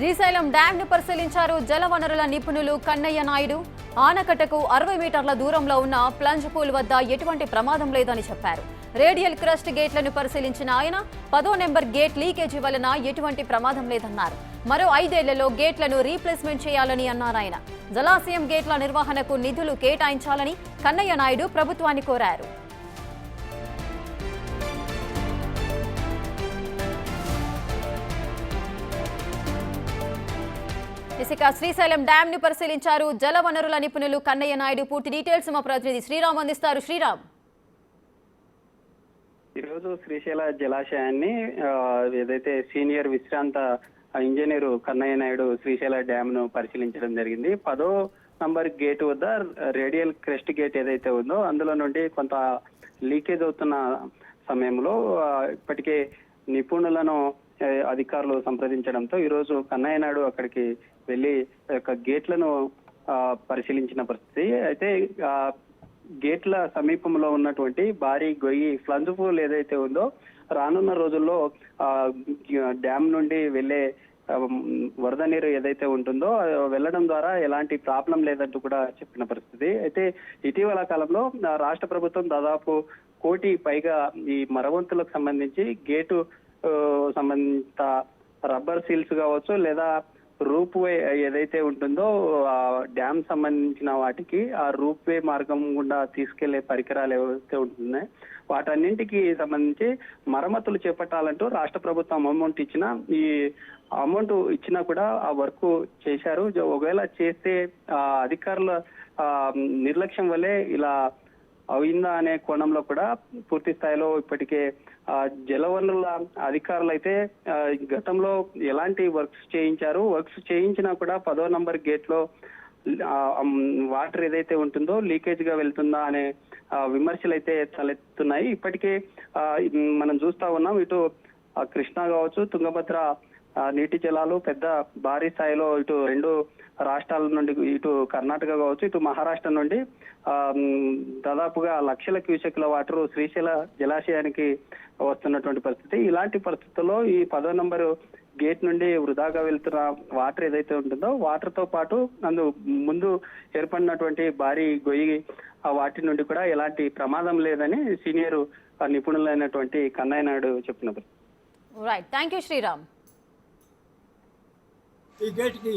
Srisailam dam ను పరిశీలించారు జలవనరుల నిపుణులు కన్నయ్య నాయుడు. ఆనకట్టకు 60 మీటర్ల దూరంలో ఉన్న ప్లంజ్ పూల్ వద్ద ఎటువంటి ప్రమాదం లేదని చెప్పారు. రేడియల్ క్రస్ట్ గేట్లను పరిశీలించిన ఆయన 10వ నెంబర్ గేట్ లీకేజీ వలన ఎటువంటి ప్రమాదం లేదన్నారు. మరో 5 ఏళ్లలో గేట్లను రీప్లేస్మెంట్ చేయాలని అన్నారు ఆయన. జలాశయం గేట్ల నిర్వహణకు నిధులు కేటాయించాలని కన్నయ్య నాయుడు ప్రభుత్వాన్ని కోరారు. ఇక శ్రీశైలం డ్యామ్ ను పరిశీలించారు జలవనరుల నిపుణులు కన్నయ్య నాయుడు. పూర్తి డీటెయిల్స్ మా ప్రతినిధి శ్రీరామ్ అందిస్తారు. శ్రీరామ్, ఈరోజు శ్రీశైల జలాశయాన్ని ఏదైతే సీనియర్ విశ్రాంత ఇంజనీరు కన్నయ్య నాయుడు శ్రీశైల డ్యామ్ ను పరిశీలించడం జరిగింది. 10వ నంబర్ గేట్ వద్ద రేడియల్ క్రెస్ట్ గేట్ ఏదైతే ఉందో అందులో నుండి కొంత లీకేజ్ అవుతున్న సమయంలో ఇప్పటికే నిపుణులను అధికారులు సంప్రదించడంతో ఈరోజు కన్నయ్య నాయుడు అక్కడికి వెళ్లి గేట్లను పరిశీలించిన పరిస్థితి. అయితే గేట్ల సమీపంలో ఉన్నటువంటి భారీ గొయ్యి ఫ్లంజ్ పూల్ ఏదైతే ఉందో రానున్న రోజుల్లో డ్యామ్ నుండి వెళ్లే వరద నీరు ఏదైతే ఉంటుందో వెళ్లడం ద్వారా ఎలాంటి ప్రాబ్లం లేదంటూ కూడా చెప్పిన పరిస్థితి. అయితే ఇటీవల కాలంలో రాష్ట్ర ప్రభుత్వం దాదాపు 1 కోటి పైగా ఈ మరవంతులకు సంబంధించి గేటు సంబంధిత రబ్బర్ సీల్స్ కావచ్చు లేదా రూప్ వే ఏదైతే ఉంటుందో ఆ డ్యామ్ సంబంధించిన వాటికి ఆ రూప్ వే మార్గం గుండా తీసుకెళ్లే పరికరాలు ఏవైతే ఉంటున్నాయి వాటన్నింటికి సంబంధించి మరమ్మతులు చేపట్టాలంటూ రాష్ట్ర ప్రభుత్వం అమౌంట్ ఇచ్చినా ఈ అమౌంట్ ఇచ్చినా కూడా ఆ వర్క్ చేశారు. ఒకవేళ చేస్తే అధికారుల నిర్లక్ష్యం వల్లే ఇలా అయిందా అనే కోణంలో కూడా పూర్తి స్థాయిలో ఇప్పటికే జలవనరుల అధికారులు అయితే గతంలో ఎలాంటి వర్క్స్ చేయించారు, వర్క్స్ చేయించినా కూడా 10వ నంబర్ గేట్ లో వాటర్ ఏదైతే ఉంటుందో లీకేజ్ గా వెళ్తుందా అనే విమర్శలు అయితే తలెత్తున్నాయి. ఇప్పటికే మనం చూస్తా ఉన్నాం, ఇటు కృష్ణా కావచ్చు, తుంగభద్ర నీటి జలాలు పెద్ద భారీ స్థాయిలో ఇటు 2 రాష్ట్రాల నుండి ఇటు కర్ణాటక కావచ్చు ఇటు మహారాష్ట్ర నుండి దాదాపుగా లక్షల క్యూసెక్ల వాటర్ శ్రీశైల జలాశయానికి వస్తున్నటువంటి పరిస్థితి. ఇలాంటి పరిస్థితుల్లో ఈ 10వ నంబరు గేట్ నుండి వృధాగా వెళ్తున్న వాటర్ ఏదైతే ఉంటుందో వాటర్ తో పాటు ముందు ఏర్పడినటువంటి భారీ గొయ్యి వాటి నుండి కూడా ఎలాంటి ప్రమాదం లేదని సీనియర్ నిపుణులైనటువంటి కన్నయ్య నాయుడు చెప్పినారు. Right, thank you Sriram. ఈ గేట్కి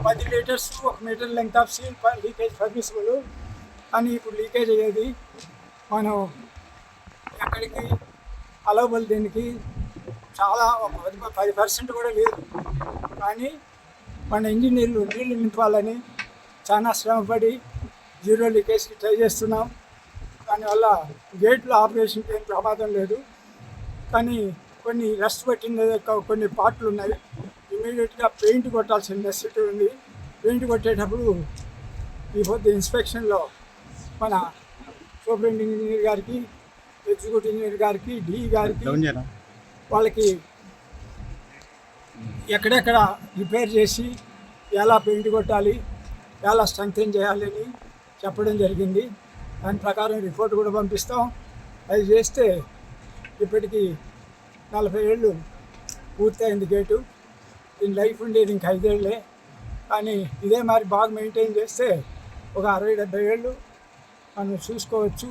10 litres 1 metre length of seal leakage permissible అని ఇప్పుడు లీకేజ్ అయ్యేది మనం ఎక్కడికి అలవబుల్ దీనికి చాలా 10% కూడా లేదు. కానీ మన ఇంజనీర్లు నీళ్లు నింపాలని చాలా శ్రమపడి జీరో లీకేజ్కి ట్రై చేస్తున్నాం. దానివల్ల గేట్లో ఆపరేషన్కి ఏం ప్రమాదం లేదు. కానీ కొన్ని రస్ట్ పట్టిన కొన్ని పార్ట్లు ఉన్నాయి. ఇమీడియట్గా పెయింట్ కొట్టాల్సిన నెసెసిటీ ఉంది. పెయింట్ కొట్టేటప్పుడు ఈ పొద్దు ఇన్స్పెక్షన్లో మన సూపరింటెండెంట్ ఇంజనీర్ గారికి, ఎగ్జిక్యూటివ్ ఇంజనీర్ గారికి, డిఈ గారికి వాళ్ళకి ఎక్కడెక్కడ రిపేర్ చేసి ఎలా పెయింట్ కొట్టాలి, ఎలా స్ట్రెంగ్తెన్ చేయాలి అని చెప్పడం జరిగింది. దాని ప్రకారం రిపోర్ట్ కూడా పంపిస్తాం. అది చేస్తే ఇప్పటికీ 40 ఏళ్ళు పూర్తయింది గేటు. దీని లైఫ్ ఉండేది ఇంక 5 ఏళ్ళే. కానీ ఇదే మరి బాగా మెయింటైన్ చేస్తే ఒక 60-70 ఏళ్ళు మనం చూసుకోవచ్చు.